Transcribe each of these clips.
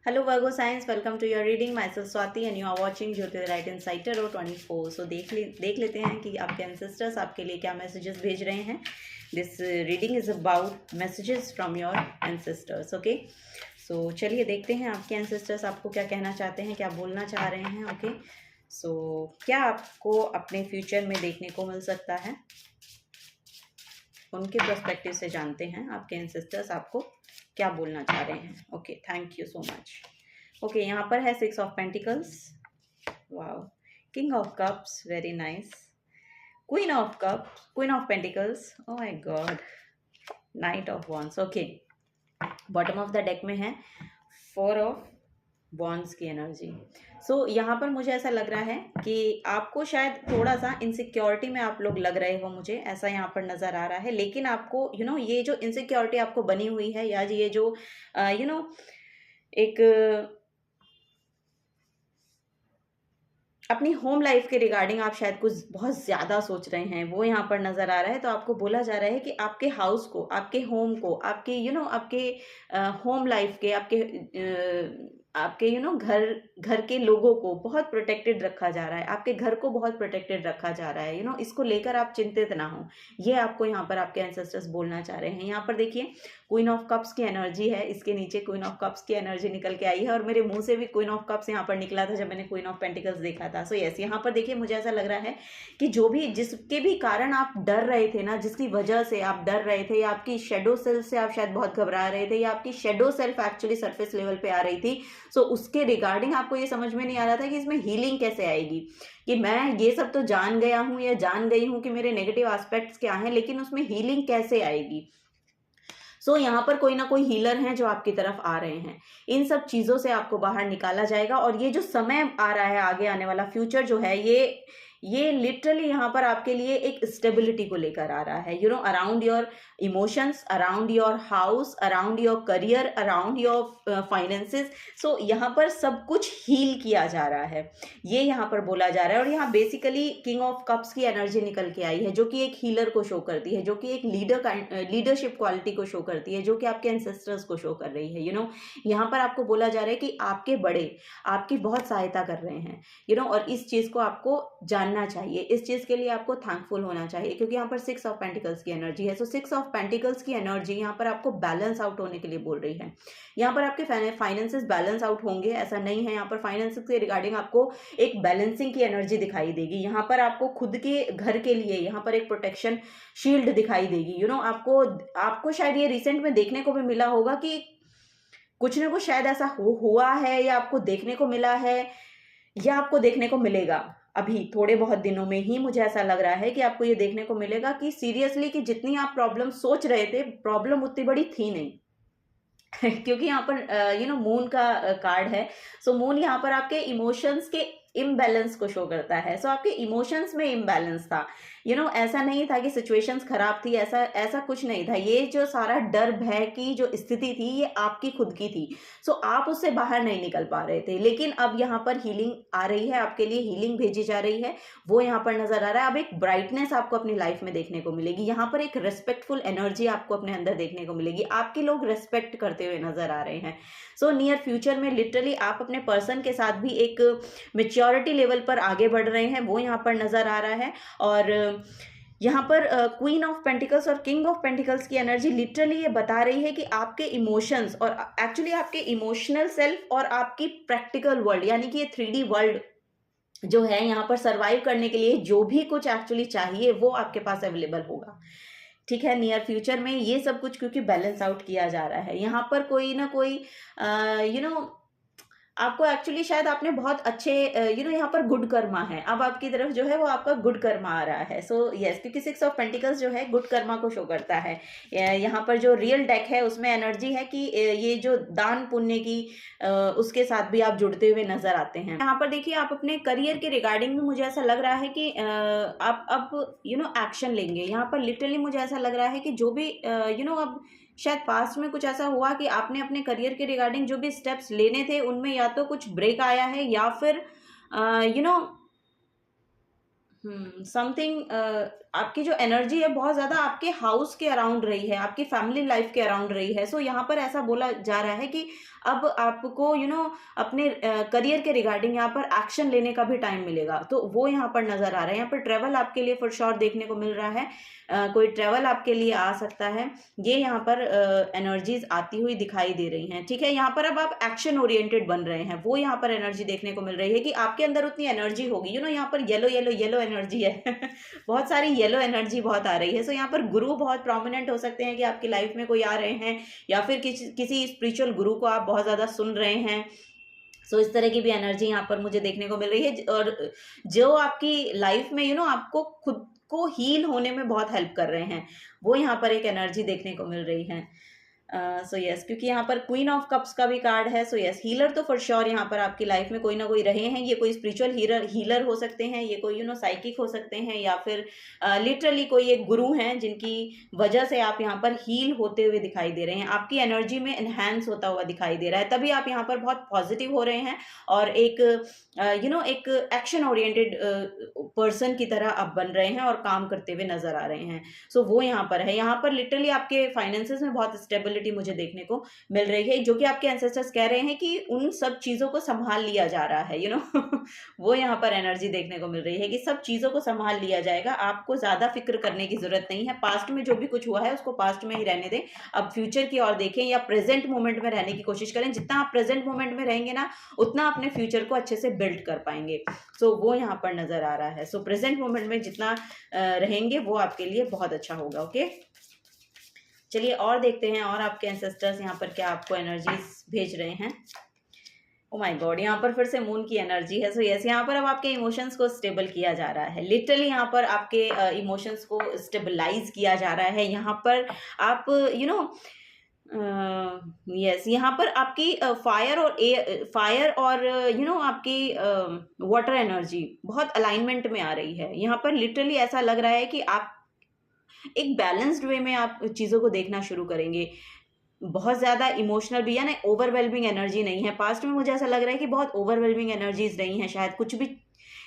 Hello Virgo Science, welcome to your reading. Myself Swati and you are watching Jyotir Right Insight Tarot 24. So देख लेते हैं कि आपके ancestors आपके लिए क्या messages भेज रहे हैं. This reading is about messages from your ancestors. Okay. So चलिए देखते हैं आपके ancestors आपको क्या कहना चाहते हैं, क्या बोलना चाह रहे हैं. Okay. So क्या आपको अपने फ्यूचर में देखने को मिल सकता है, उनके पर्सपेक्टिव से जानते हैं आपके एंसेस्टर्स आपको क्या बोलना चाह रहे हैं. Okay, thank you so much. Okay, यहाँ पर है 6 of pentacles, wow, king of cups, very nice, queen of cups, queen of pentacles, oh my God, night of wands. Okay, bottom of the deck में है 4 of wands की energy. सो यहाँ पर मुझे ऐसा लग रहा है कि आपको शायद थोड़ा सा इनसिक्योरिटी में आप लोग लग रहे हो, मुझे ऐसा यहाँ पर नज़र आ रहा है. लेकिन आपको ये जो इनसिक्योरिटी आपको बनी हुई है, या ये जो एक अपनी होम लाइफ के रिगार्डिंग आप शायद कुछ बहुत ज़्यादा सोच रहे हैं, वो यहाँ पर नज़र आ रहा है. तो आपको बोला जा रहा है कि आपके हाउस को, आपके होम को, आपके आपके होम लाइफ के, आपके घर के लोगों को बहुत प्रोटेक्टेड रखा जा रहा है, आपके घर को बहुत प्रोटेक्टेड रखा जा रहा है. इसको लेकर आप चिंतित ना हो, ये आपको यहाँ पर आपके एंसेस्टर्स बोलना चाह रहे हैं. यहाँ पर देखिए क्वीन ऑफ कप्स की एनर्जी है, इसके नीचे क्वीन ऑफ कप्स की एनर्जी निकल के आई है, और मेरे मुंह से भी क्वीन ऑफ कप्स यहाँ पर निकला था जब मैंने क्वीन ऑफ पेंटिकल्स देखा था. सो यस, यहाँ पर देखिए मुझे ऐसा लग रहा है कि जो भी, जिसके भी कारण आप डर रहे थे ना, जिसकी वजह से आप डर रहे थे, या आपकी शेडो सेल्फ से आप शायद बहुत घबरा रहे थे, या आपकी shadow self actually surface level पे आ रही थी, सो उसके रिगार्डिंग आपको ये समझ में नहीं आ रहा था कि इसमें हीलिंग कैसे आएगी. कि मैं ये सब तो जान गया हूँ या जान गई हूँ कि मेरे नेगेटिव एस्पेक्ट्स क्या हैं, लेकिन उसमें हीलिंग कैसे आएगी. सो यहाँ पर कोई ना कोई हीलर हैं जो आपकी तरफ आ रहे हैं. इन सब चीज़ों से आपको बाहर निकाला जाएगा. और ये जो समय आ रहा है, आगे आने वाला फ्यूचर जो है, ये लिटरली यहाँ पर आपके लिए एक स्टेबिलिटी को लेकर आ रहा है. Around your emotions, around your house, around your career, around your finances. So यहाँ पर सब कुछ हील किया जा रहा है, ये यहाँ पर बोला जा रहा है. और यहाँ बेसिकली किंग ऑफ कप्स की एनर्जी निकल के आई है, जो कि एक हीलर को शो करती है, जो कि एक लीडरशिप क्वालिटी को शो करती है, जो कि आपके एंसेस्टर्स को शो कर रही है. यहाँ पर आपको बोला जा रहा है कि आपके बड़े आपकी बहुत सहायता कर रहे हैं. और इस चीज़ को आपको जानना चाहिए, इस चीज के लिए आपको थैंकफुल होना चाहिए, क्योंकि यहाँ पर 6 ऑफ पेंटिकल्स की एनर्जी है. सो 6 ऑफ पेंटिकल्स की एनर्जी यहाँ पर आपको बैलेंस आउट होने के लिए बोल रही है. यहाँ पर आपके फाइनेंसेस बैलेंस आउट होंगे, ऐसा नहीं है. यहाँ पर फाइनेंसेस के रिगार्डिंग आपको एक बैलेंसिंग की एनर्जी दिखाई देगी. यहाँ पर आपको खुद के घर के लिए यहाँ पर एक प्रोटेक्शन शील्ड दिखाई देगी. आपको शायद ये रिसेंट में देखने को भी मिला होगा कि कुछ ना कुछ शायद ऐसा हुआ है, या आपको देखने को मिला है, या आपको देखने को मिलेगा अभी थोड़े बहुत दिनों में ही. मुझे ऐसा लग रहा है कि आपको ये देखने को मिलेगा कि सीरियसली कि जितनी आप प्रॉब्लम सोच रहे थे, प्रॉब्लम उतनी बड़ी थी नहीं. क्योंकि यहाँ पर मून का कार्ड है. सो मून यहाँ पर आपके इमोशंस के इम्बैलेंस को शो करता है. सो आपके इमोशंस में इम्बैलेंस था. ऐसा नहीं था कि सिचुएशंस खराब थी, ऐसा कुछ नहीं था. ये जो सारा डर भय की जो स्थिति थी, ये आपकी खुद की थी. सो आप उससे बाहर नहीं निकल पा रहे थे. लेकिन अब यहाँ पर हीलिंग आ रही है, आपके लिए हीलिंग भेजी जा रही है, वो यहाँ पर नजर आ रहा है. अब एक ब्राइटनेस आपको अपनी लाइफ में देखने को मिलेगी. यहाँ पर एक रेस्पेक्टफुल एनर्जी आपको अपने अंदर देखने को मिलेगी. आपके लोग रेस्पेक्ट करते हुए नजर आ रहे हैं. सो नियर फ्यूचर में लिटरली आप अपने पर्सन के साथ भी एक मेच्योरिटी लेवल पर आगे बढ़ रहे हैं, वो यहाँ पर नजर आ रहा है. और यहाँ पर क्वीन ऑफ पेंटिकल्स और किंग ऑफ पेंटिकल्स की एनर्जी लिटरली ये बता रही है कि आपके इमोशंस और एक्चुअली आपके इमोशनल सेल्फ और आपकी प्रैक्टिकल वर्ल्ड, यानी कि ये 3D वर्ल्ड जो है, यहाँ पर सर्वाइव करने के लिए जो भी कुछ एक्चुअली चाहिए वो आपके पास अवेलेबल होगा. ठीक है, नियर फ्यूचर में ये सब कुछ क्योंकि बैलेंस आउट किया जा रहा है. यहाँ पर कोई ना कोई आपको एक्चुअली शायद आपने बहुत अच्छे यहाँ पर गुड कर्मा है. अब आपकी तरफ जो है वो आपका गुड कर्मा आ रहा है. सो यस, क्योंकि 6 ऑफ पेंटिकल्स जो है गुड कर्मा को शो करता है. यहाँ पर जो रियल डेक है उसमें एनर्जी है कि ये जो दान पुण्य की उसके साथ भी आप जुड़ते हुए नजर आते हैं. यहाँ पर देखिए आप अपने करियर के रिगार्डिंग में मुझे ऐसा लग रहा है कि आप अब एक्शन लेंगे. यहाँ पर लिटरली मुझे ऐसा लग रहा है कि जो भी अब शायद पास्ट में कुछ ऐसा हुआ कि आपने अपने करियर के रिगार्डिंग जो भी स्टेप्स लेने थे उनमें या तो कुछ ब्रेक आया है, या फिर समथिंग आपकी जो एनर्जी है बहुत ज़्यादा आपके हाउस के अराउंड रही है, आपकी फैमिली लाइफ के अराउंड रही है। सो यहाँ पर ऐसा बोला जा रहा है कि अब आपको अपने करियर के रिगार्डिंग यहाँ पर एक्शन लेने का भी टाइम मिलेगा, तो वो यहाँ पर नजर आ रहा है। यहाँ पर ट्रेवल आपके लिए फॉर श्योर देखने को मिल रहा है। कोई ट्रेवल आपके लिए आ सकता है, ये यहाँ पर एनर्जीज आती हुई दिखाई दे रही हैं। ठीक है, यहाँ पर अब आप एक्शन ओरिएंटेड बन रहे हैं, वो यहाँ पर एनर्जी देखने को मिल रही है कि आपके अंदर उतनी एनर्जी होगी। यहाँ पर येलो येलो येलो एनर्जी है बहुत सारी येलो एनर्जी बहुत आ रही है। सो यहाँ पर गुरु बहुत प्रोमिनेंट हो सकते हैं कि आपकी लाइफ में कोई आ रहे हैं, या फिर किसी स्पिरिचुअल गुरु को आप बहुत ज़्यादा सुन रहे हैं। सो इस तरह की भी एनर्जी यहाँ पर मुझे देखने को मिल रही है। और जो आपकी लाइफ में आपको खुद को हील होने में बहुत हेल्प कर रहे हैं, वो यहाँ पर एक एनर्जी देखने को मिल रही है। सो यस, क्योंकि यहाँ पर क्वीन ऑफ कप्स का भी कार्ड है। सो यस, हीलर तो फॉर श्योर यहाँ पर आपकी लाइफ में कोई ना कोई रहे हैं। ये कोई स्पिरिचुअल हीलर हो सकते हैं, ये कोई साइकिक हो सकते हैं, या फिर लिटरली कोई एक गुरु हैं जिनकी वजह से आप यहाँ पर हील होते हुए दिखाई दे रहे हैं, आपकी एनर्जी में एनहांस होता हुआ दिखाई दे रहा है। तभी आप यहाँ पर बहुत पॉजिटिव हो रहे हैं और एक एक एक्शन ओरिएंटेड पर्सन की तरह आप बन रहे हैं और काम करते हुए नजर आ रहे हैं। सो वो यहाँ पर है। यहाँ पर लिटरली आपके फाइनेंसेस में बहुत स्टेबिलिटी मुझे देखने को मिल रही है, जो कि आपके एंसेस्टर्स कह रहे हैं कि उन सब चीजों को संभाल लिया जा रहा है। वो यहाँ पर एनर्जी देखने को मिल रही है कि सब चीजों को संभाल लिया जाएगा, आपको ज्यादा फिक्र करने की जरूरत नहीं है। पास्ट में जो भी कुछ हुआ है उसको पास्ट में ही रहने दें, अब फ्यूचर की ओर देखें या प्रेजेंट मोमेंट में रहने की कोशिश करें। जितना आप प्रेजेंट मोमेंट में रहेंगे ना, उतना अपने फ्यूचर को अच्छे से बिल्ड कर पाएंगे। सो वो यहाँ पर नजर आ रहा है। सो प्रेजेंट मोमेंट में जितना रहेंगे वो आपके लिए बहुत अच्छा होगा। ओके, चलिए और देखते हैं और आपके एंसेस्टर्स यहाँ पर क्या आपको एनर्जीज भेज रहे हैं। ओ माय गॉड, यहाँ पर फिर से मून की एनर्जी है। सो यस, यहाँ पर अब आपके इमोशंस को स्टेबल किया जा रहा है। लिटरली यहाँ पर आपके इमोशंस को स्टेबलाइज किया जा रहा है। यहाँ पर आप यस, यहाँ पर आपकी फायर और आपकी वाटर एनर्जी बहुत अलाइनमेंट में आ रही है। यहाँ पर लिटरली ऐसा लग रहा है कि आप एक बैलेंस्ड वे में आप चीज़ों को देखना शुरू करेंगे। बहुत ज़्यादा इमोशनल भी, यानी ओवरवेलमिंग एनर्जी नहीं है। पास्ट में मुझे ऐसा लग रहा है कि बहुत ओवरवेलमिंग एनर्जीज नहीं है, शायद कुछ भी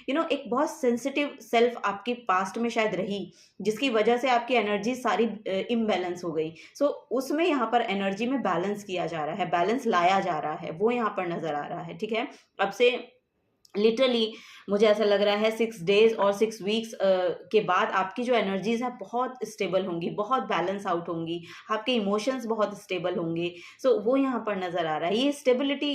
एक बहुत सेंसिटिव सेल्फ आपकी पास्ट में शायद रही, जिसकी वजह से आपकी एनर्जी सारी इम्बैलेंस हो गई। सो उसमें यहाँ पर एनर्जी में बैलेंस किया जा रहा है, बैलेंस लाया जा रहा है, वो यहाँ पर नजर आ रहा है। ठीक है, अब से लिटरली मुझे ऐसा लग रहा है 6 डेज और 6 वीक्स के बाद आपकी जो एनर्जीज है बहुत स्टेबल होंगी, बहुत बैलेंस आउट होंगी, आपके इमोशंस बहुत स्टेबल होंगे। सो वो यहाँ पर नजर आ रहा है। ये स्टेबिलिटी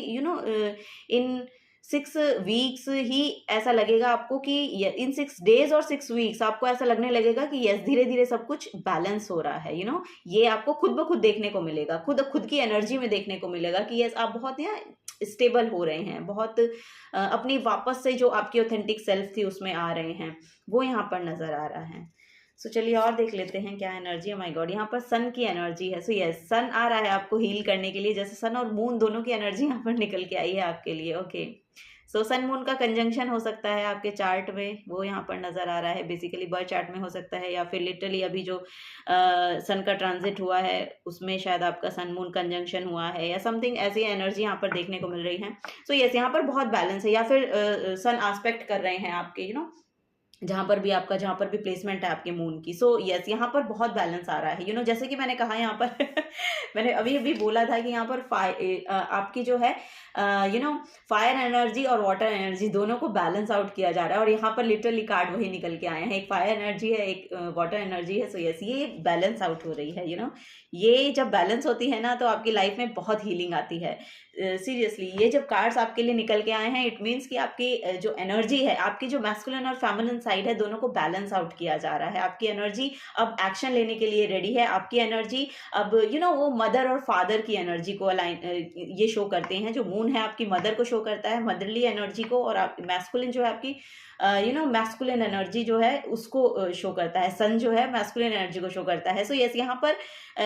इन 6 वीक्स ही ऐसा लगेगा आपको कि इन 6 डेज और 6 वीक्स आपको ऐसा लगने लगेगा कि यस, धीरे धीरे सब कुछ बैलेंस हो रहा है। ये आपको खुद ब खुद देखने को मिलेगा, खुद की एनर्जी में देखने को मिलेगा कि यस, आप बहुत स्टेबल हो रहे हैं, बहुत अपनी वापस से जो आपकी ऑथेंटिक सेल्फ थी उसमें आ रहे हैं, वो यहाँ पर नजर आ रहा है। सो चलिए और देख लेते हैं क्या एनर्जी है। माय गॉड, यहाँ पर सन की एनर्जी है। सो यस, सन आ रहा है आपको हील करने के लिए, जैसे सन और मून दोनों की एनर्जी यहाँ पर निकल के आई है आपके लिए। ओके, सो सन मून का कंजंक्शन हो सकता है आपके चार्ट में, वो यहाँ पर नजर आ रहा है। बेसिकली बर्थ चार्ट में हो सकता है, या फिर लिटरली अभी जो सन का ट्रांजिट हुआ है उसमें शायद आपका सन मून कंजंक्शन हुआ है, या समथिंग ऐसी एनर्जी यहाँ पर देखने को मिल रही है। सो यस, यहाँ पर बहुत बैलेंस है, या फिर सन एस्पेक्ट कर रहे हैं आपके जहाँ पर भी प्लेसमेंट है आपके मून की। सो यस, यहाँ पर बहुत बैलेंस आ रहा है। जैसे कि मैंने कहा यहाँ पर मैंने अभी बोला था कि यहाँ पर आपकी जो है फायर एनर्जी और वाटर एनर्जी दोनों को बैलेंस आउट किया जा रहा है, और यहाँ पर लिटरली कार्ड वही निकल के आए हैं। एक फायर एनर्जी है, एक वाटर एनर्जी है। सो यस, ये बैलेंस आउट हो रही है। ये जब बैलेंस होती है ना, तो आपकी लाइफ में बहुत हीलिंग आती है। सीरियसली, ये जब कार्ड्स आपके लिए निकल के आए हैं, इट मीन्स कि आपकी जो एनर्जी है, आपकी जो मैस्कुलिन और फेमिनिन साइड है, दोनों को बैलेंस आउट किया जा रहा है। आपकी एनर्जी अब एक्शन लेने के लिए रेडी है। आपकी एनर्जी अब वो मदर और फादर की एनर्जी को ये शो करते हैं। जो मून है आपकी मदर को शो करता है, मदरली एनर्जी को, और आप मैस्कुलिन जो है आपकी मैस्कुलिन एनर्जी जो है उसको शो करता है। सन जो है मैस्कुलिन एनर्जी को शो करता है। सो यस, यहाँ पर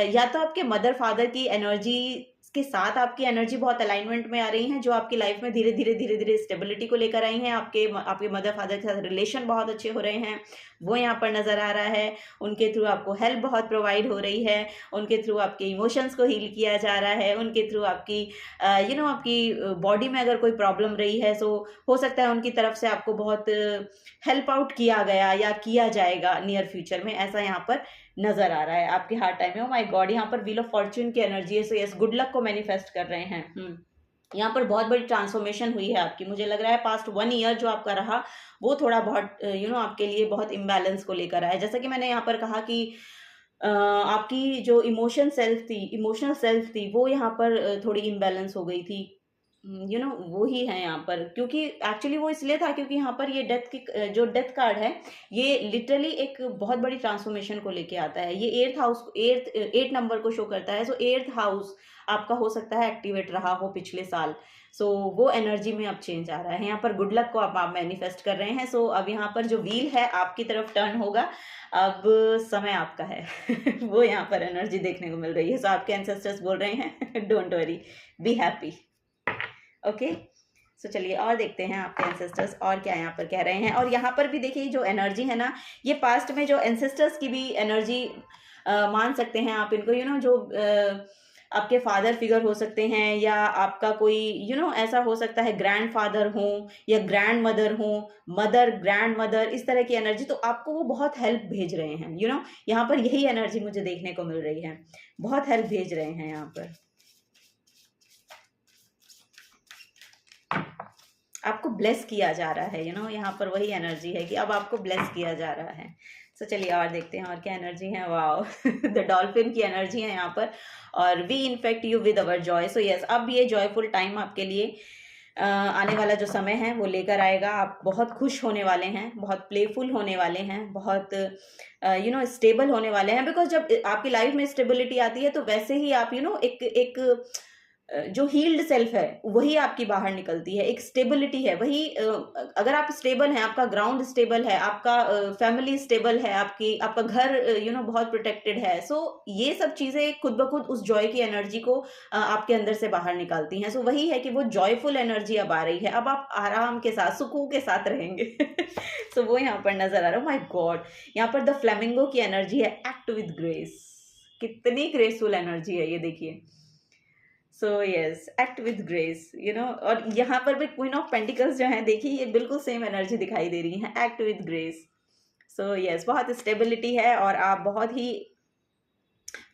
या तो आपके मदर फादर की एनर्जी के साथ आपकी एनर्जी बहुत अलाइनमेंट में आ रही है, जो आपकी लाइफ में धीरे धीरे स्टेबिलिटी को लेकर आई हैं। आपके मदर फादर के साथ रिलेशन बहुत अच्छे हो रहे हैं, वो यहाँ पर नज़र आ रहा है। उनके थ्रू आपको हेल्प बहुत प्रोवाइड हो रही है, उनके थ्रू आपके इमोशंस को हील किया जा रहा है, उनके थ्रू आपकी आपकी बॉडी में अगर कोई प्रॉब्लम रही है, सो हो सकता है उनकी तरफ से आपको बहुत हेल्प आउट किया गया या किया जाएगा नियर फ्यूचर में, ऐसा यहाँ पर नजर आ रहा है आपके हार्ड टाइम में। ओ माय गॉड, यहाँ पर व्हील ऑफ फॉर्च्यून की एनर्जी है, सो यस, गुड लक को मैनिफेस्ट कर रहे हैं। यहाँ पर बहुत बड़ी ट्रांसफॉर्मेशन हुई है आपकी, मुझे लग रहा है पास्ट 1 ईयर जो आपका रहा वो थोड़ा बहुत आपके लिए बहुत इम्बैलेंस को लेकर आया। जैसा कि मैंने यहाँ पर कहा कि आपकी जो इमोशनल सेल्फ थी वो यहाँ पर थोड़ी इम्बैलेंस हो गई थी, वो ही है यहाँ पर। क्योंकि एक्चुअली वो इसलिए था क्योंकि यहाँ पर ये डेथ कार्ड है, ये लिटरली एक बहुत बड़ी ट्रांसफॉर्मेशन को लेके आता है। ये 8 नंबर को शो करता है। सो 8th हाउस आपका हो सकता है एक्टिवेट रहा हो पिछले साल, सो वो एनर्जी में अब चेंज आ रहा है। यहाँ पर गुड लक को आप मैनिफेस्ट कर रहे हैं। सो अब यहाँ पर जो व्हील है आपकी तरफ टर्न होगा, अब समय आपका है वो यहाँ पर एनर्जी देखने को मिल रही है। सो आपके एंसेस्टर्स बोल रहे हैं don't worry, be happy. Okay, so चलिए और देखते हैं आपके एंसेस्टर्स और क्या यहाँ पर कह रहे हैं। और यहाँ पर भी देखिए जो एनर्जी है ना, ये पास्ट में जो एंसेस्टर्स की भी एनर्जी मान सकते हैं आप इनको, जो आपके फादर फिगर हो सकते हैं, या आपका कोई ऐसा हो सकता है ग्रैंड फादर हो या ग्रैंड मदर हो, मदर ग्रैंड मदर, इस तरह की एनर्जी, तो आपको वो बहुत हेल्प भेज रहे हैं। यहाँ पर यही एनर्जी मुझे देखने को मिल रही है, बहुत हेल्प भेज रहे हैं यहाँ पर, आपको ब्लेस किया जा रहा है। यहाँ पर वही एनर्जी है कि अब आपको ब्लेस किया जा रहा है। सो चलिए और देखते हैं और क्या एनर्जी है। वाओ द डॉल्फिन की एनर्जी है यहाँ पर, और we infect you with our joy. So yes, अब ये जॉयफुल टाइम आपके लिए आने वाला जो समय है वो लेकर आएगा। आप बहुत खुश होने वाले हैं, बहुत प्लेफुल होने वाले हैं, बहुत स्टेबल होने वाले हैं। बिकॉज जब आपकी लाइफ में स्टेबिलिटी आती है तो वैसे ही आप एक जो हील्ड सेल्फ है वही आपकी बाहर निकलती है, एक स्टेबिलिटी है वही। अगर आप स्टेबल हैं, आपका ग्राउंड स्टेबल है, आपका फैमिली स्टेबल है, आपका घर बहुत प्रोटेक्टेड है, सो ये सब चीज़ें खुद ब खुद उस जॉय की एनर्जी को आपके अंदर से बाहर निकालती हैं। सो वही है कि वो जॉयफुल एनर्जी अब आ रही है, अब आप आराम के साथ सुकून के साथ रहेंगे सो वो यहाँ पर नजर आ रहा है। माय गॉड, यहाँ पर द फ्लेमिंगो की एनर्जी है, एक्ट विद ग्रेस। कितनी ग्रेसफुल एनर्जी है ये, देखिए। So yes, act with grace, और यहाँ पर भी क्वीन ऑफ पेंटिकल्स जो है, देखिए ये बिल्कुल सेम एनर्जी दिखाई दे रही है, act with grace. So yes, बहुत स्टेबिलिटी है और आप बहुत ही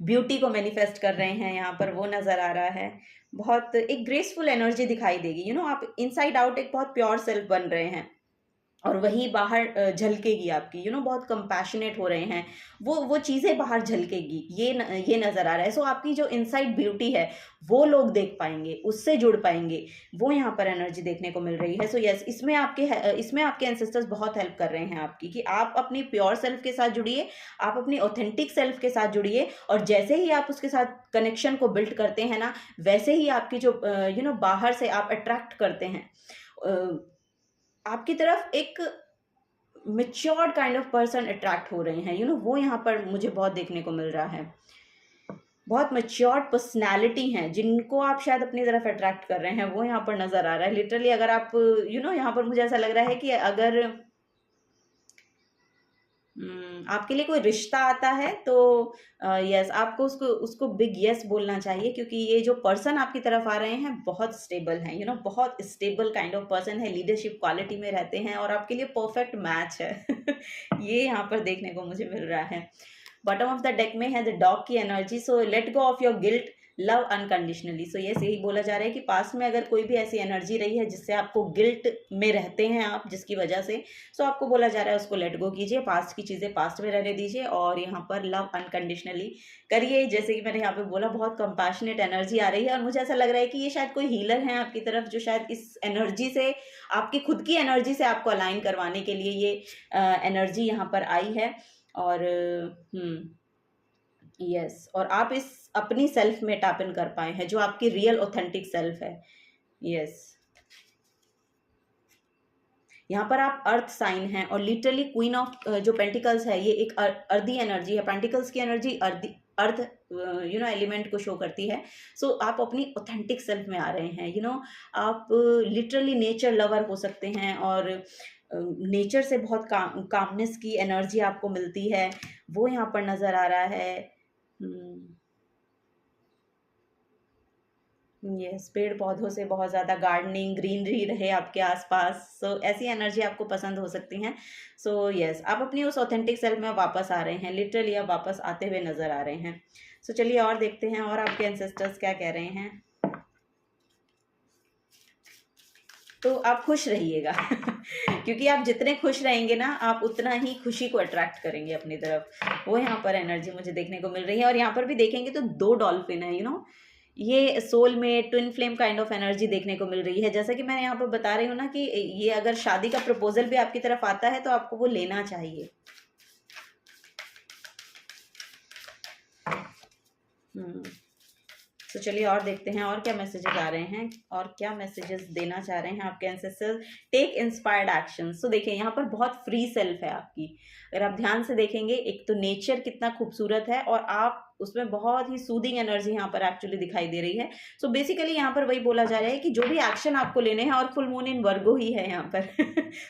ब्यूटी को मैनिफेस्ट कर रहे हैं, यहाँ पर वो नज़र आ रहा है। बहुत एक ग्रेसफुल एनर्जी दिखाई देगी, आप इनसाइड आउट एक बहुत प्योर सेल्फ बन रहे हैं और वही बाहर झलकेगी आपकी, बहुत कंपैशनेट हो रहे हैं, वो चीज़ें बाहर झलकेगी, ये नज़र आ रहा है। सो आपकी जो इनसाइड ब्यूटी है वो लोग देख पाएंगे, उससे जुड़ पाएंगे, वो यहाँ पर एनर्जी देखने को मिल रही है। सो यस, इसमें आपके एंसेस्टर्स बहुत हेल्प कर रहे हैं आपकी, कि आप अपनी प्योर सेल्फ के साथ जुड़िए, आप अपनी ऑथेंटिक सेल्फ के साथ जुड़िए, और जैसे ही आप उसके साथ कनेक्शन को बिल्ड करते हैं ना, वैसे ही आपकी जो बाहर से आप अट्रैक्ट करते हैं, आपकी तरफ एक matured kind of person attract हो रहे हैं, वो यहाँ पर मुझे बहुत देखने को मिल रहा है। बहुत मेच्योर्ड पर्सनैलिटी हैं जिनको आप शायद अपनी तरफ अट्रैक्ट कर रहे हैं, वो यहाँ पर नज़र आ रहा है। लिटरली अगर आप यहाँ पर मुझे ऐसा लग रहा है कि अगर आपके लिए कोई रिश्ता आता है तो यस, आपको उसको बिग यस बोलना चाहिए, क्योंकि ये जो पर्सन आपकी तरफ आ रहे हैं बहुत स्टेबल हैं, बहुत स्टेबल काइंड ऑफ पर्सन है, लीडरशिप क्वालिटी में रहते हैं और आपके लिए परफेक्ट मैच है ये यहाँ पर देखने को मुझे मिल रहा है। बॉटम ऑफ द डेक में है द डॉग की energy. So let go of your guilt, love unconditionally. So yes, यही बोला जा रहा है कि पास्ट में अगर कोई भी ऐसी एनर्जी रही है जिससे आपको गिल्ट में रहते हैं आप, जिसकी वजह से, सो आपको बोला जा रहा है उसको लेट गो कीजिए, पास्ट की चीज़ें पास्ट में रहने दीजिए और यहाँ पर लव अनकंडीशनली करिए। जैसे कि मैंने यहाँ पे बोला, बहुत कंपैशनेट एनर्जी आ रही है और मुझे ऐसा लग रहा है कि ये शायद कोई हीलर है आपकी तरफ, जो शायद इस एनर्जी से, आपकी खुद की एनर्जी से आपको अलाइन करवाने के लिए ये एनर्जी यहाँ पर आई है। और यस, और आप इस अपनी सेल्फ में टैप इन कर पाए हैं, जो आपकी रियल ऑथेंटिक सेल्फ है। यस, यहाँ पर आप अर्थ साइन हैं और लिटरली क्वीन ऑफ जो पेंटिकल्स है, ये एक अर्दी एनर्जी है। पेंटिकल्स की एनर्जी अर्थ एलिमेंट को शो करती है। सो आप अपनी ऑथेंटिक सेल्फ में आ रहे हैं। आप लिटरली नेचर लवर हो सकते हैं, और नेचर से बहुत कामनेस की एनर्जी आपको मिलती है, वो यहाँ पर नज़र आ रहा है। यस, पेड़ पौधों से बहुत ज़्यादा गार्डनिंग, ग्रीनरी रहे आपके आसपास। सो ऐसी एनर्जी आपको पसंद हो सकती हैं। सो यस, आप अपनी उस ऑथेंटिक सेल्फ में वापस आ रहे हैं, लिटरली आप वापस आते हुए नज़र आ रहे हैं। सो चलिए और देखते हैं और आपके एंसेस्टर्स क्या कह रहे हैं। तो आप खुश रहिएगा क्योंकि आप जितने खुश रहेंगे ना, आप उतना ही खुशी को अट्रैक्ट करेंगे अपनी तरफ। वो यहाँ पर एनर्जी मुझे देखने को मिल रही है। और यहाँ पर भी देखेंगे तो 2 डॉल्फिन है, ये सोल में twin flame kind of energy देखने को मिल रही है। जैसा कि मैं यहाँ पर बता रही हूँ ना कि ये अगर शादी का प्रपोजल भी आपकी तरफ आता है तो आपको वो लेना चाहिए। तो चलिए और देखते हैं और क्या मैसेजेस आ रहे हैं और क्या मैसेजेस देना चाह रहे हैं आपके ancestors. Take inspired action. So देखिए यहाँ पर बहुत फ्री सेल्फ है आपकी। अगर आप ध्यान से देखेंगे, एक तो नेचर कितना खूबसूरत है और आप उसमें बहुत ही सूदिंग एनर्जी यहाँ पर एक्चुअली दिखाई दे रही है। सो बेसिकली यहाँ पर वही बोला जा रहा है कि जो भी एक्शन आपको लेने हैं, और फुल मून इन वर्गो ही है यहाँ पर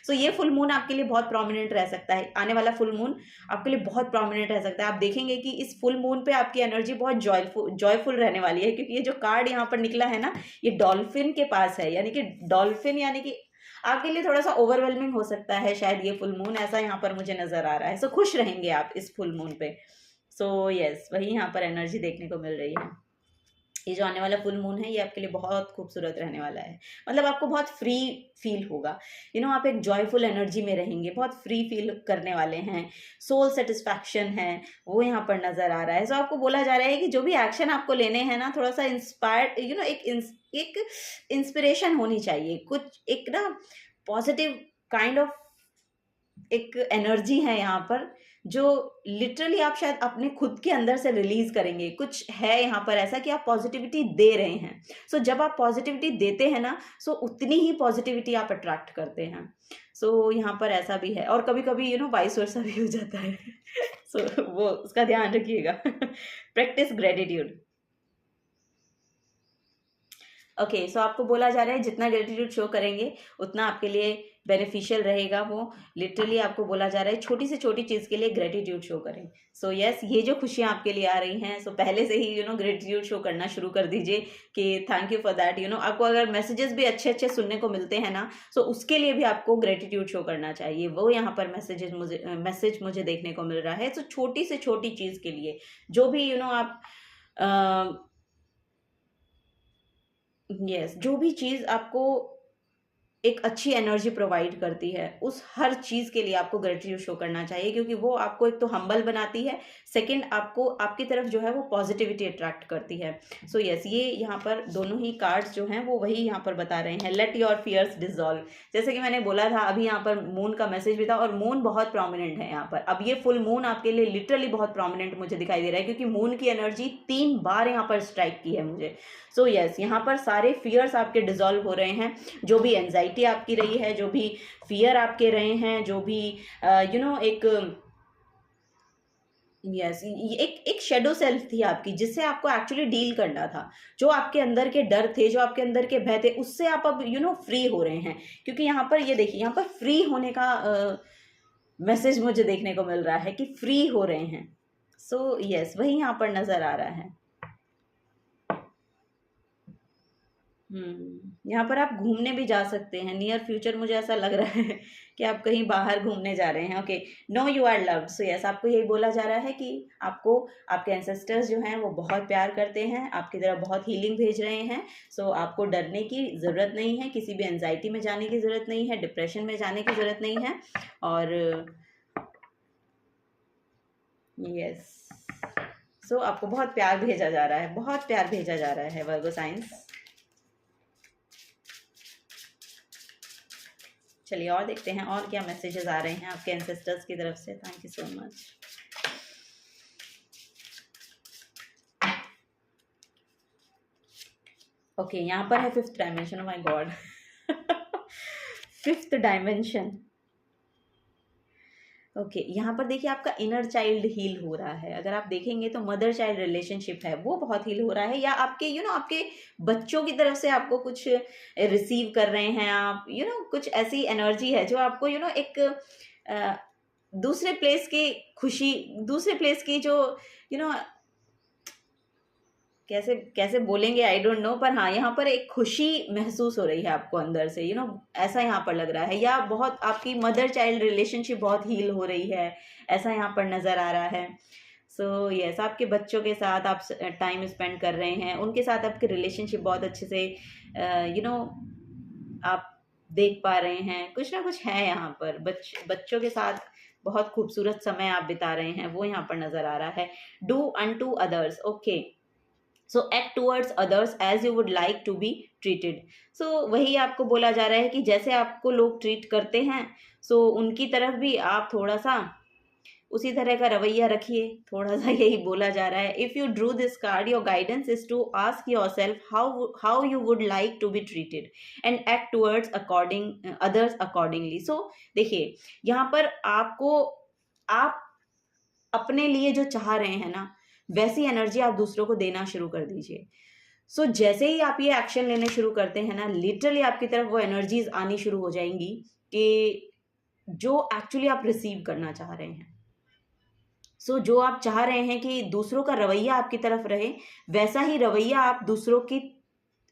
सो ये फुल मून आपके लिए बहुत प्रोमिनेंट रह सकता है। आने वाला फुल मून आपके लिए बहुत प्रोमिनेंट रह सकता है। आप देखेंगे कि इस फुल मून पे आपकी एनर्जी बहुत जॉयफुल रहने वाली है, क्योंकि ये जो कार्ड यहाँ पर निकला है ना, ये डॉल्फिन के पास है। यानी कि डॉल्फिन, यानी कि आपके लिए थोड़ा सा ओवरवेलमिंग हो सकता है शायद ये फुल मून, ऐसा यहाँ पर मुझे नजर आ रहा है। सो खुश रहेंगे आप इस फुल मून पे। सो यस, वही यहाँ पर एनर्जी देखने को मिल रही है। ये जो आने वाला फुल मून है, ये आपके लिए बहुत खूबसूरत रहने वाला है। मतलब आपको बहुत फ्री फील होगा। आप एक जॉयफुल एनर्जी में रहेंगे, बहुत फ्री फील करने वाले हैं। सोल सेटिस्फैक्शन है, वो यहाँ पर नजर आ रहा है। सो आपको बोला जा रहा है कि जो भी एक्शन आपको लेने हैं ना, थोड़ा सा इंस्पायर्ड, एक इंस्पिरेशन होनी चाहिए, कुछ एक ना पॉजिटिव काइंड ऑफ एक एनर्जी है यहाँ पर, जो लिटरली आप शायद अपने खुद के अंदर से रिलीज करेंगे। कुछ है यहाँ पर ऐसा कि आप पॉजिटिविटी दे रहे हैं। सो जब आप पॉजिटिविटी देते हैं ना, सो उतनी ही पॉजिटिविटी आप अट्रैक्ट करते हैं। सो यहाँ पर ऐसा भी है, और कभी कभी वाइस वर्सा भी हो जाता है सो वो उसका ध्यान रखिएगा प्रैक्टिस ग्रेटिट्यूड। ओके, सो आपको बोला जा रहा है जितना ग्रेटिट्यूड शो करेंगे उतना आपके लिए बेनिफिशियल रहेगा। वो लिटरली आपको बोला जा रहा है छोटी से छोटी चीज़ के लिए ग्रेटिट्यूड शो करें। सो यस, ये जो खुशियाँ आपके लिए आ रही हैं, सो पहले से ही ग्रेटिट्यूड शो करना शुरू कर दीजिए कि थैंक यू फॉर दैट। आपको अगर मैसेजेस भी अच्छे अच्छे सुनने को मिलते हैं ना, सो उसके लिए भी आपको ग्रेटिट्यूड शो करना चाहिए। वो यहाँ पर मैसेज मुझे देखने को मिल रहा है। सो छोटी से छोटी चीज़ के लिए जो भी आप यस, जो भी चीज़ आपको एक अच्छी एनर्जी प्रोवाइड करती है, उस हर चीज़ के लिए आपको ग्रेटिट्यूड शो करना चाहिए, क्योंकि वो आपको एक तो हम्बल बनाती है, सेकंड आपको आपकी तरफ जो है वो पॉजिटिविटी अट्रैक्ट करती है। सो यस, ये यहाँ पर दोनों ही कार्ड्स जो हैं वो वही यहाँ पर बता रहे हैं, लेट योर फियर्स डिजॉल्व। जैसे कि मैंने बोला था, अभी यहाँ पर मून का मैसेज भी था, और मून बहुत प्रोमिनेंट है यहाँ पर। अब ये फुल मून आपके लिए लिटरली बहुत प्रोमिनेंट मुझे दिखाई दे रहा है, क्योंकि मून की एनर्जी 3 बार यहाँ पर स्ट्राइक की है मुझे। सो यस, यहाँ पर सारे फियर्स आपके डिजॉल्व हो रहे हैं। जो भी एंजाइटी आपकी रही है, जो भी फियर आपके रहे हैं, जो भी एक यस, एक शेडो सेल्फ थी आपकी, जिससे आपको एक्चुअली डील करना था। जो आपके अंदर के डर थे, जो आपके अंदर के भय थे, उससे आप अब फ्री हो रहे हैं। क्योंकि यहाँ पर ये देखिए, यहाँ पर फ्री होने का मैसेज मुझे देखने को मिल रहा है कि फ्री हो रहे हैं। सो यस, वही यहाँ पर नजर आ रहा है। यहाँ पर आप घूमने भी जा सकते हैं नियर फ्यूचर। मुझे ऐसा लग रहा है कि आप कहीं बाहर घूमने जा रहे हैं। Okay, no you are loved. So yes, आपको यही बोला जा रहा है कि आपको आपके एंसेस्टर्स जो हैं वो बहुत प्यार करते हैं, आपकी तरफ बहुत हीलिंग भेज रहे हैं। सो आपको डरने की ज़रूरत नहीं है, किसी भी एंजाइटी में जाने की ज़रूरत नहीं है, डिप्रेशन में जाने की ज़रूरत नहीं है। और यस, सो आपको बहुत प्यार भेजा जा रहा है, बहुत प्यार भेजा जा रहा है वर्गो साइंस। चलिए और देखते हैं और क्या मैसेजेस आ रहे हैं आपके एंसेस्टर्स की तरफ से। Thank you so much. Okay, यहाँ पर है 5th dimension. Oh my God 5th dimension. Okay, यहाँ पर देखिए आपका इनर चाइल्ड हील हो रहा है। अगर आप देखेंगे तो मदर चाइल्ड रिलेशनशिप है वो बहुत हील हो रहा है, या आपके आपके बच्चों की तरफ से आपको कुछ रिसीव कर रहे हैं आप, कुछ ऐसी एनर्जी है जो आपको एक अ, दूसरे प्लेस की खुशी, दूसरे प्लेस की जो यू नो कैसे कैसे बोलेंगे आई डोंट नो, पर हाँ यहाँ पर एक खुशी महसूस हो रही है आपको अंदर से, ऐसा यहाँ पर लग रहा है। या बहुत आपकी मदर चाइल्ड रिलेशनशिप बहुत हील हो रही है, ऐसा यहाँ पर नज़र आ रहा है। सो यस, आपके बच्चों के साथ आप टाइम स्पेंड कर रहे हैं, उनके साथ आपकी रिलेशनशिप बहुत अच्छे से आप देख पा रहे हैं। कुछ ना कुछ है यहाँ पर, बच्चों के साथ बहुत खूबसूरत समय आप बिता रहे हैं, वो यहाँ पर नज़र आ रहा है। Do unto others, okay, so act towards others as you would like to be treated. So वही आपको बोला जा रहा है कि जैसे आपको लोग ट्रीट करते हैं, सो उनकी तरफ भी आप थोड़ा सा उसी तरह का रवैया रखिए, थोड़ा सा यही बोला जा रहा है। If you drew this card, your guidance is to ask yourself how you would like to be treated and act towards others accordingly. So देखिए यहाँ पर आपको, आप अपने लिए जो चाह रहे हैं ना, वैसी एनर्जी आप दूसरों को देना शुरू कर दीजिए। सो जैसे ही आप ये एक्शन लेने शुरू करते हैं ना, लिटरली आपकी तरफ वो एनर्जीज आनी शुरू हो जाएंगी कि जो एक्चुअली आप रिसीव करना चाह रहे हैं। सो जो आप चाह रहे हैं कि दूसरों का रवैया आपकी तरफ रहे, वैसा ही रवैया आप दूसरों की,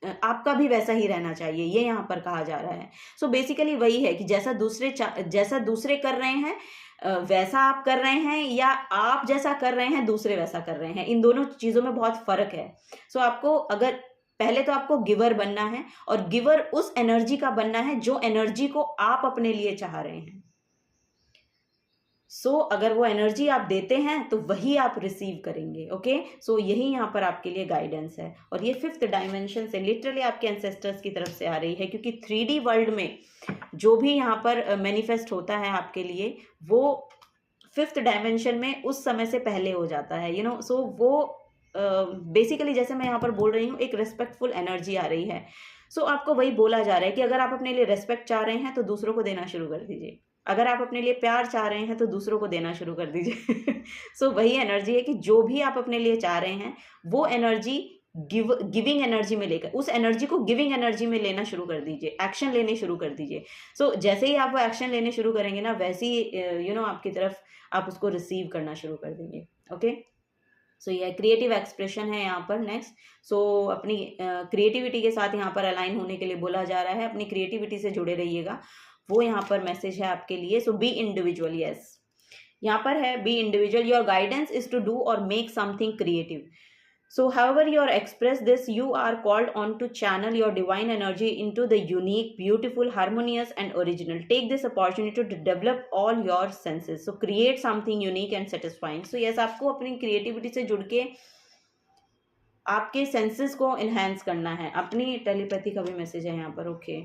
आपका भी वैसा ही रहना चाहिए, ये यहाँ पर कहा जा रहा है। सो बेसिकली वही है कि जैसा दूसरे कर रहे हैं वैसा आप कर रहे हैं, या आप जैसा कर रहे हैं दूसरे वैसा कर रहे हैं, इन दोनों चीज़ों में बहुत फ़र्क है। सो आपको, अगर पहले तो आपको गिवर बनना है, और गिवर उस एनर्जी का बनना है जो एनर्जी को आप अपने लिए चाह रहे हैं। सो अगर वो एनर्जी आप देते हैं तो वही आप रिसीव करेंगे। ओके, सो यही यहाँ पर आपके लिए गाइडेंस है, और ये 5th डायमेंशन से लिटरली आपके एंसेस्टर्स की तरफ से आ रही है, क्योंकि 3D वर्ल्ड में जो भी यहाँ पर मैनिफेस्ट होता है आपके लिए, वो 5th डायमेंशन में उस समय से पहले हो जाता है। सो वो बेसिकली जैसे मैं यहाँ पर बोल रही हूँ, एक रिस्पेक्टफुल एनर्जी आ रही है। सो आपको वही बोला जा रहा है कि अगर आप अपने लिए रिस्पेक्ट चाह रहे हैं तो दूसरों को देना शुरू कर दीजिए, अगर आप अपने लिए प्यार चाह रहे हैं तो दूसरों को देना शुरू कर दीजिए। सो वही एनर्जी है कि जो भी आप अपने लिए चाह रहे हैं, वो एनर्जी गिविंग एनर्जी में लेकर, उस एनर्जी को गिविंग एनर्जी में लेना शुरू कर दीजिए, एक्शन लेने शुरू कर दीजिए। सो जैसे ही आप वो एक्शन लेने शुरू करेंगे ना, वैसे ही आपकी तरफ आप उसको रिसीव करना शुरू कर देंगे। ओके, सो ये क्रिएटिव एक्सप्रेशन है यहाँ पर नेक्स्ट। सो अपनी क्रिएटिविटी के साथ यहाँ पर अलाइन होने के लिए बोला जा रहा है, अपनी क्रिएटिविटी से जुड़े रहिएगा, वो यहाँ पर मैसेज है आपके लिए। सो बी इंडिविजुअल, यस, यहाँ पर है be individual, your guidance is to do और make something creative. So however you express this, you are called on to channel your divine energy into the unique, beautiful, harmonious and original. Take this opportunity to develop all your senses. So create something unique and satisfying. So yes, आपको अपनी creativity से जुड़ के आपके senses को enhance करना है। अपनी telepathy का भी message है यहाँ पर। ओके,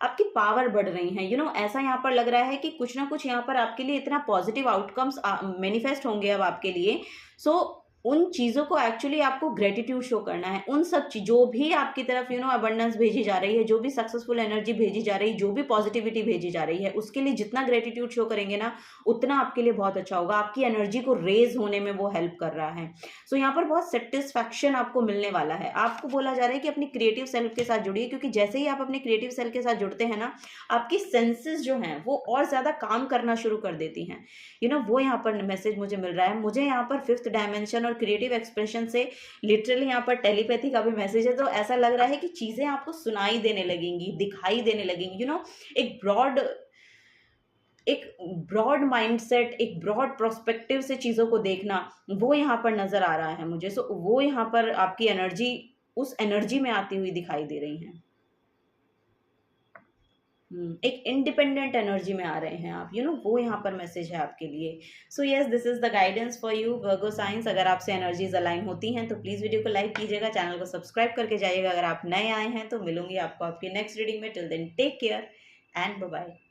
आपकी पावर बढ़ रही है। ऐसा यहाँ पर लग रहा है कि कुछ ना कुछ यहाँ पर आपके लिए इतना पॉजिटिव आउटकम्स मैनिफेस्ट होंगे अब आपके लिए। सो उन चीज़ों को एक्चुअली आपको ग्रेटिट्यूड शो करना है। उन सब जो भी आपकी तरफ अबंडेंस भेजी जा रही है, जो भी सक्सेसफुल एनर्जी भेजी जा रही है, जो भी पॉजिटिविटी भेजी जा रही है, उसके लिए जितना ग्रेटिट्यूड शो करेंगे ना, उतना आपके लिए बहुत अच्छा होगा। आपकी एनर्जी को रेज होने में वो हेल्प कर रहा है। सो यहाँ पर बहुत सेटिस्फैक्शन आपको मिलने वाला है। आपको बोला जा रहा है कि अपनी क्रिएटिव सेल्फ के साथ जुड़िए, क्योंकि जैसे ही आप अपने क्रिएटिव सेल्फ के साथ जुड़ते हैं ना, आपकी सेंसेस जो हैं वो और ज़्यादा काम करना शुरू कर देती हैं। वो यहाँ पर मैसेज मुझे मिल रहा है। मुझे यहाँ पर 5th डायमेंशन और क्रिएटिव एक्सप्रेशन से लिटरली यहाँ पर टेलीपैथी का भी मैसेज है। तो ऐसा लग रहा है कि चीज़ें आपको सुनाई देने लगेंगी, दिखाई देने लगेंगी। एक ब्रॉड माइंडसेट, एक ब्रॉड प्रोस्पेक्टिव से चीज़ों को देखना, वो यहाँ पर नज़र आ रहा है मुझे। सो वो यहाँ पर आपकी एनर्जी, उस एनर्जी में आती हुई दिखाई दे रही हैं। एक इंडिपेंडेंट एनर्जी में आ रहे हैं आप, वो यहाँ पर मैसेज है आपके लिए। So yes, this is the guidance for you Virgo science. अगर आपसे एनर्जीज अलाइन होती हैं तो प्लीज़ वीडियो को लाइक कीजिएगा, चैनल को सब्सक्राइब करके जाइएगा। अगर आप नए आए हैं तो मिलूंगी आपको आपकी नेक्स्ट रीडिंग में। Till then take care and bye bye.